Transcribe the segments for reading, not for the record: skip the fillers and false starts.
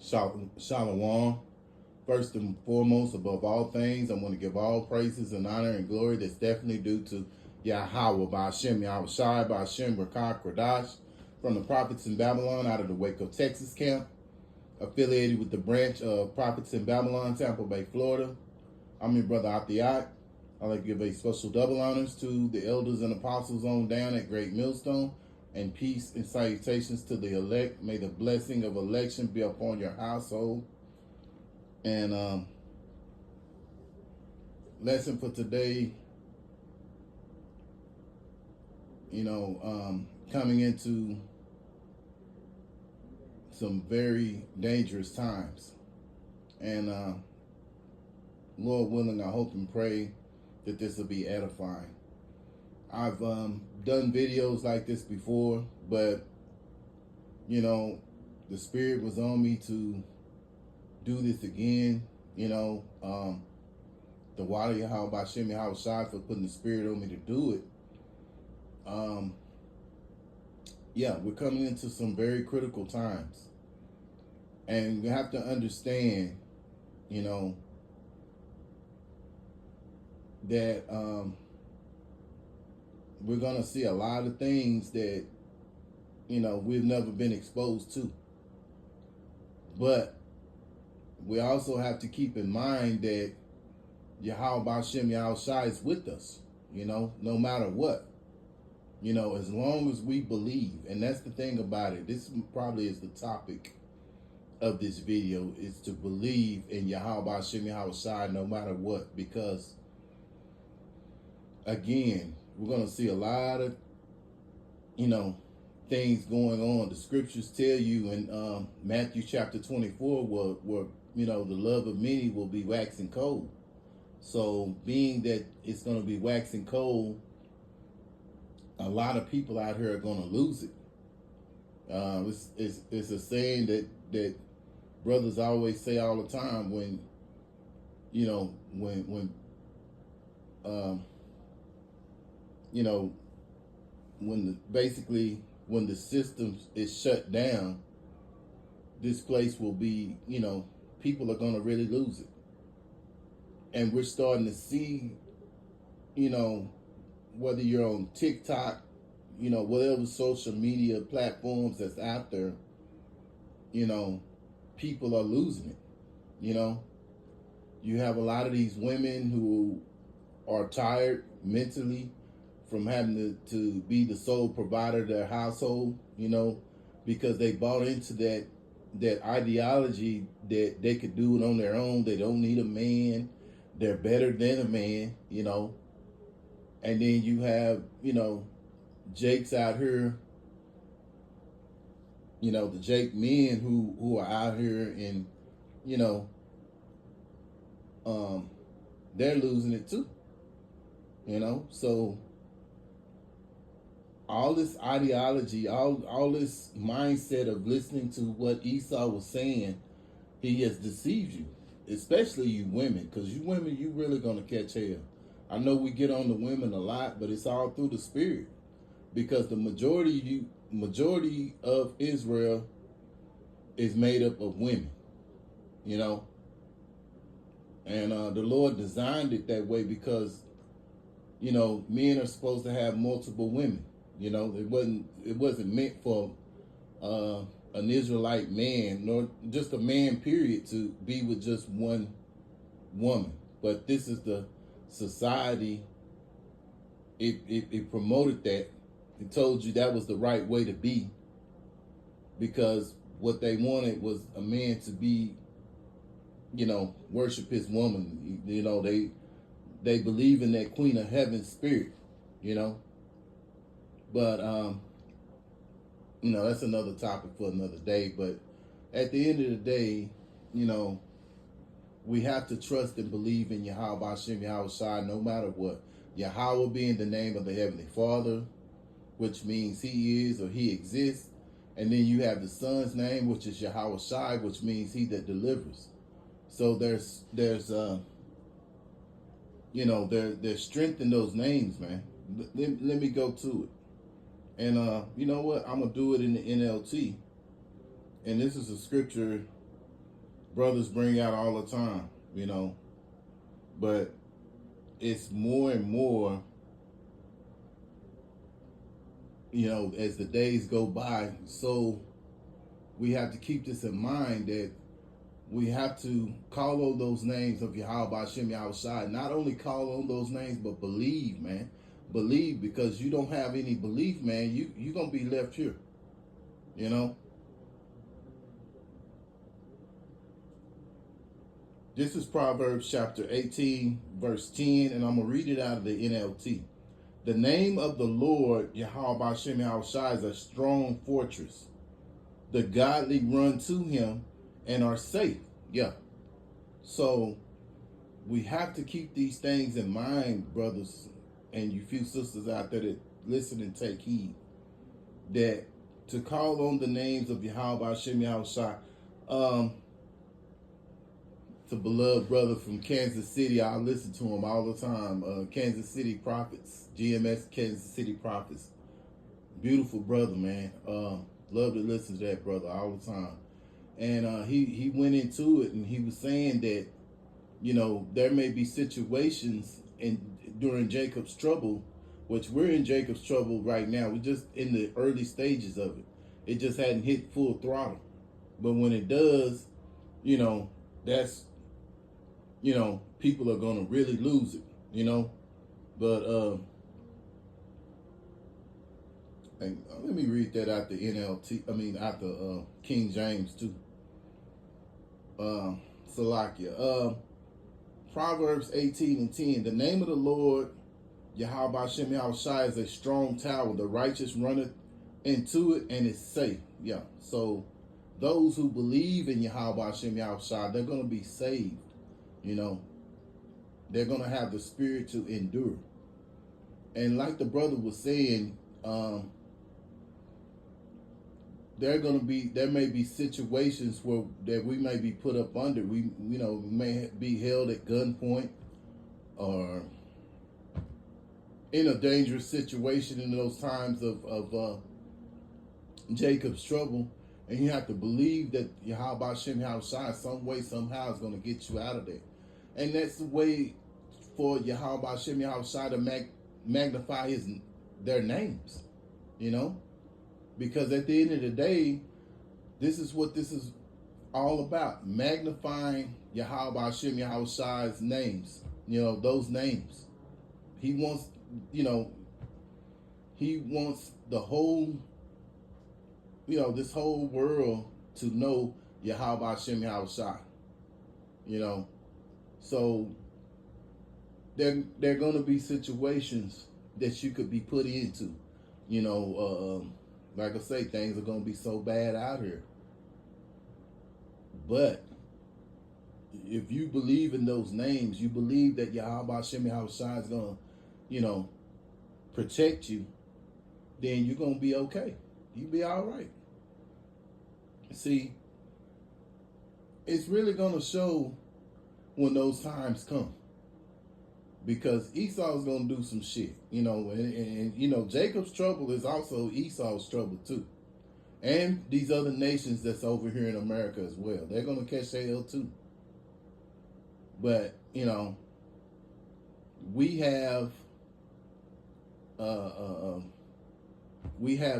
Shalom. First and foremost, above all things, I want to give all praises and honor and glory that's definitely due to YAHAWAH, BAHASHAM, YAHAWASHI, BAHASHAM, Rakah, Kradash, from the prophets in Babylon out of the Waco, Texas camp, affiliated with the branch of prophets in Babylon, Tampa Bay, Florida. I'm your brother Athiat. I'd like to give a special double honors to the elders and apostles on down at Great Millstone, and peace and salutations to the elect. May the blessing of election be upon your household. And lesson for today, coming into some very dangerous times. And Lord willing, I hope and pray that this will be edifying. I've done videos like this before, but the Spirit was on me to do this again. The YAHAWAH, BAHASHAM, YAHAWASHI for putting the Spirit on me to do it. We're coming into some very critical times, and we have to understand, that we're gonna see a lot of things that we've never been exposed to. But we also have to keep in mind that YAHAWAH, BAHASHAM, YAHAWASHI is with us, no matter what. As long as we believe. And that's the thing about it. This probably is the topic of this video, is to believe in YAHAWAH, BAHASHAM, YAHAWASHI no matter what. Because again, we're going to see a lot of, things going on. The scriptures tell you in Matthew chapter 24 where the love of many will be waxing cold. So being that it's going to be waxing cold, a lot of people out here are going to lose it. It's a saying that brothers always say all the time when, when the system is shut down, this place will be, people are going to really lose it. And we're starting to see, whether you're on TikTok, whatever social media platforms that's out there, people are losing it. You have a lot of these women who are tired mentally from having to be the sole provider of their household, because they bought into that ideology that they could do it on their own. They don't need a man. They're better than a man, And then you have, Jakes out here, the Jake men who are out here and, they're losing it too. So all this ideology, all this mindset of listening to what Esau was saying, he has deceived you, especially you women, because you women, you really gonna catch hell. I know we get on the women a lot, but it's all through the Spirit, because the majority of Israel is made up of women, and the Lord designed it that way because men are supposed to have multiple women. It wasn't meant for an Israelite man, nor just a man period, to be with just one woman. But this is the society. It promoted that. It told you that was the right way to be, because what they wanted was a man to be, worship his woman. They believe in that Queen of Heaven spirit, But that's another topic for another day. But at the end of the day, we have to trust and believe in YAHAWAH, BAHASHAM, YAHAWASHI no matter what. YAHAWAH being the name of the Heavenly Father, which means He is or He exists. And then you have the Son's name, which is YAHAWASHI, which means He that delivers. So there's strength in those names, man. Let me go to it. And you know what? I'm going to do it in the NLT. And this is a scripture brothers bring out all the time, you know. But it's more and more, you know, as the days go by. So we have to keep this in mind, that we have to call on those names of Yahawah, BAHASHAM, YAHAWASHI. Not only call on those names, but believe, man. Believe, because you don't have any belief, man, you're going to be left here, you know. This is Proverbs chapter 18, verse 10, and I'm going to read it out of the NLT. The name of the Lord, Yahawah, BAHASHAM, YAHAWASHI, is a strong fortress. The godly run to him and are safe. Yeah. So we have to keep these things in mind, brothers, and you few sisters out there that listen and take heed, that to call on the names of Yahawah, BAHASHAM, YAHAWASHI. It's a beloved brother from Kansas City. I listen to him all the time. Kansas City Prophets, GMS Kansas City Prophets. Beautiful brother, man. Love to listen to that brother all the time. And he went into it, and he was saying that, you know, there may be situations during Jacob's trouble, which we're in Jacob's trouble right now. We're just in the early stages of it. It just hadn't hit full throttle. But when it does, you know, that's, you know, people are going to really lose it, you know. But let me read that out the NLT, out the King James too. Salakia. Proverbs 18 and 10. The name of the Lord, Yahawah, BAHASHAM, YAHAWASHI, is a strong tower. The righteous runneth into it and is safe. Yeah. So those who believe in Yahawah, BAHASHAM, YAHAWASHI, they're going to be saved. You know, they're going to have the spirit to endure. And like the brother was saying, there may be situations where that we may be put up under. We may be held at gunpoint or in a dangerous situation in those times of Jacob's trouble. And you have to believe that Yahawah, BAHASHAM, YAHAWASHI, some way, somehow is going to get you out of there. And that's the way for Yahawah, BAHASHAM, YAHAWASHI to magnify their names, you know? Because at the end of the day, this is what this is all about. Magnifying Yahawah, BAHASHAM, YAHAWASHI's names. You know, those names. He wants, you know, he wants the whole, you know, this whole world to know Yahawah, BAHASHAM, YAHAWASHI. You know, so there are going to be situations that you could be put into. You know, like I say, things are going to be so bad out here. But if you believe in those names, you believe that Yahawah, BAHASHAM, YAHAWASHI is going to, you know, protect you, then you're going to be okay. You'll be all right. See, it's really going to show when those times come. Because Esau's going to do some shit, you know, and you know, Jacob's trouble is also Esau's trouble too. And these other nations that's over here in America as well. They're going to catch hell too. But, you know, we have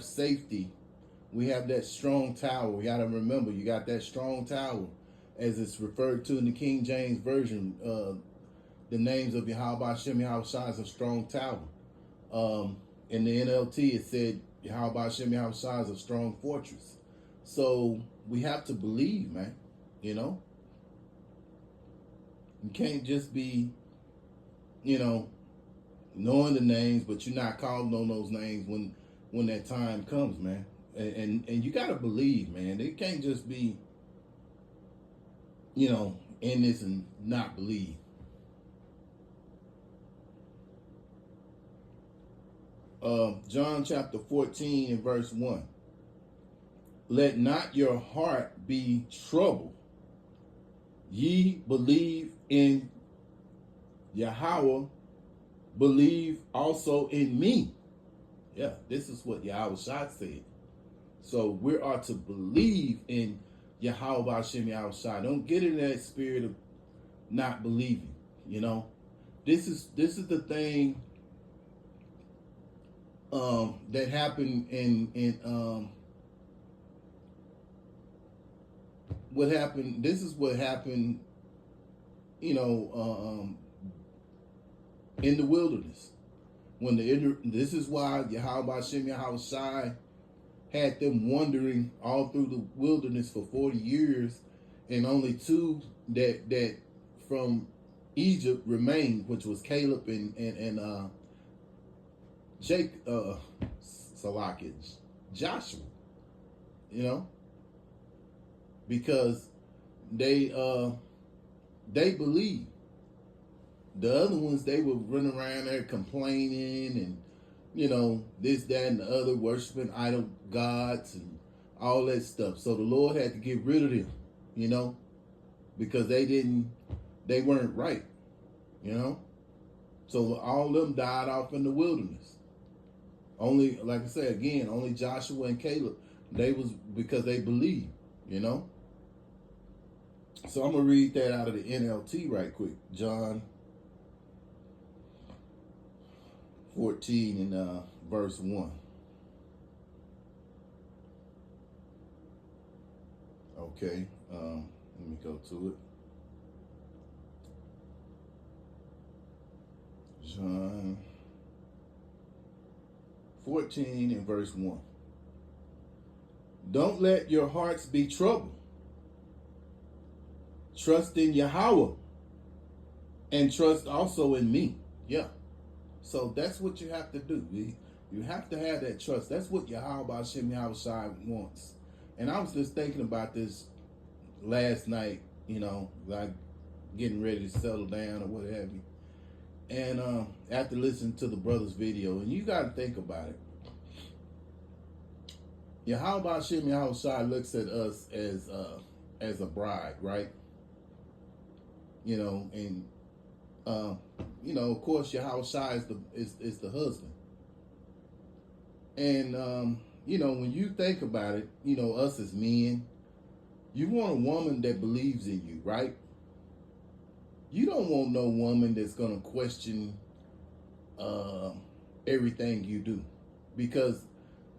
safety. We have that strong tower. We got to remember, you got that strong tower, as it's referred to in the King James Version. The names of Yahawah, BAHASHAM, YAHAWASHI is a strong tower. In the NLT, it said Yahawah, BAHASHAM, YAHAWASHI is a strong fortress. So we have to believe, man. You know, you can't just be, you know, knowing the names, but you're not calling on those names when that time comes, man. And you got to believe, man. They can't just be, you know, in this and not believe. John chapter 14 and verse 1. Let not your heart be troubled. Ye believe in Yahawah, believe also in me. Yeah, this is what Yahawah said. So we are to believe in YAHAWASHI outside. Don't get in that spirit of not believing. You know, this is the thing that happened in what happened. This is what happened. You know, in the wilderness when this is why YAHAWASHI had them wandering all through the wilderness for 40 years, and only two that from Egypt remained, which was Caleb and Joshua. You know, because they believed. The other ones, they were running around there complaining and, you know, this, that, and the other, worshiping idol gods and all that stuff. So the Lord had to get rid of them, you know, because they weren't right, you know. So all of them died off in the wilderness. Only, like I said, again, only Joshua and Caleb, because they believed, you know. So I'm going to read that out of the NLT right quick. John 14 and verse 1. Okay, let me go to it. John 14 and verse 1. Don't let your hearts be troubled. Trust in Yahweh and trust also in me. Yeah. So that's what you have to do. You have to have that trust. That's what YAHAWASHI wants. And I was just thinking about this last night, you know, like getting ready to settle down or what have you. And after listening to the brother's video, and you got to think about it. YAHAWASHI looks at us as a bride, right? You know, and you know, of course, Yahawashi is the husband. And you know, when you think about it, you know, us as men, you want a woman that believes in you, right? You don't want no woman that's gonna question everything you do, because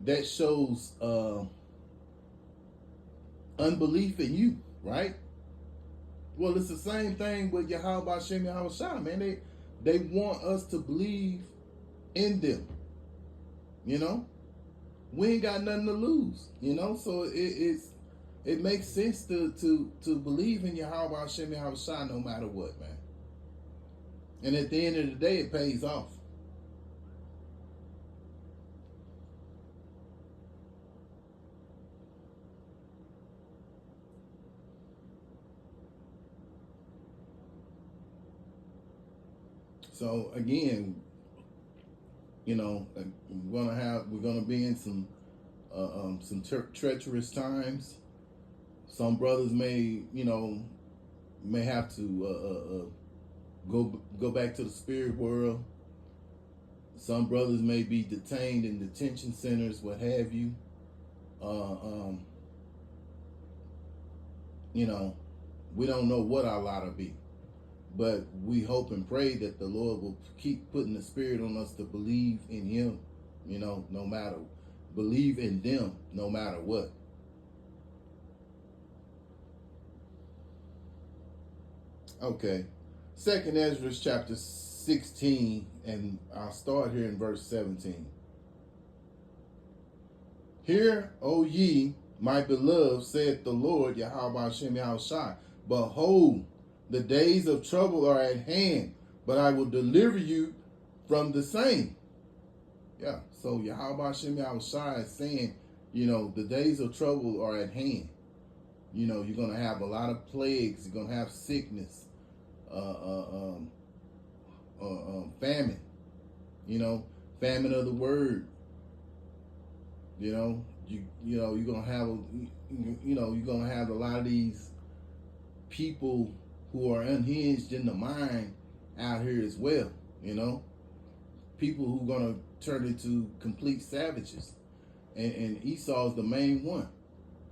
that shows unbelief in you, right? Well, it's the same thing with YAHAWASHI, man. They want us to believe in them. You know, we ain't got nothing to lose. You know, so it makes sense to believe in YAHAWASHI no matter what, man. And at the end of the day, it pays off. So again, you know, we're gonna be in some treacherous times. Some brothers may have to go back to the spirit world. Some brothers may be detained in detention centers, what have you. You know, we don't know what our lot will be. But we hope and pray that the Lord will keep putting the spirit on us to believe in him, you know, believe in them no matter what. Okay. 2nd Ezra chapter 16, and I'll start here in verse 17. Hear, O ye, my beloved, saith the Lord, YAHAWASHI, behold, the days of trouble are at hand, but I will deliver you from the same. Yeah, so YAHAWASHI is saying, you know, the days of trouble are at hand. You know, you're going to have a lot of plagues. You're going to have sickness, famine, you know, famine of the word. You know, you're going to have, you're going to have a lot of these people who are unhinged in the mind out here as well, you know. People who are going to turn into complete savages. And Esau's the main one.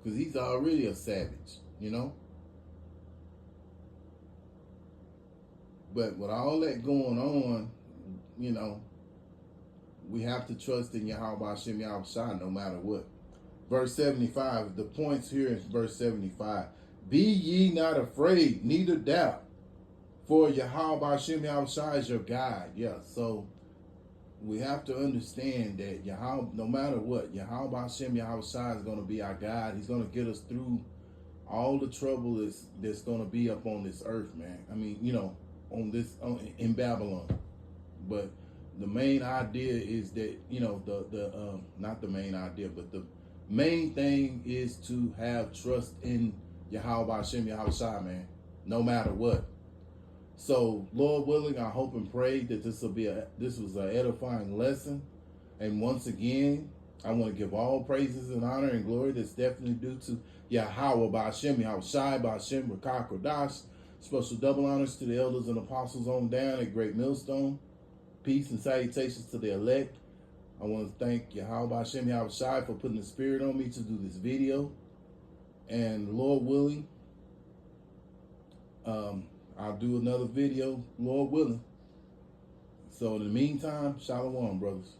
because he's already a savage, you know. But with all that going on, you know, we have to trust in YAHAWASHI, YAHAWASHI, no matter what. Verse 75, the points here in verse 75. Be ye not afraid, neither doubt, for YAHAWASHI, YAHAWASHI is your guide. Yeah, so we have to understand that no matter what, YAHAWASHI, YAHAWASHI is going to be our guide. He's going to get us through all the trouble that's going to be up on this earth, man. I mean, you know, in Babylon. But the main idea is that, you know, not the main idea, but the main thing is to have trust in YAHAWASHI, YAHAWASHI, man, no matter what. So, Lord willing, I hope and pray that this was an edifying lesson. And once again, I want to give all praises and honor and glory that's definitely due to YAHAWAH, BAHASHAM, YAHAWASHI, BAHASHAM, Rakah, Kodash. Special double honors to the elders and apostles on down at Great Millstone. Peace and salutations to the elect. I want to thank YAHAWASHI, YAHAWASHI for putting the spirit on me to do this video. And Lord willing, I'll do another video, Lord willing. So in the meantime, shalom, brothers.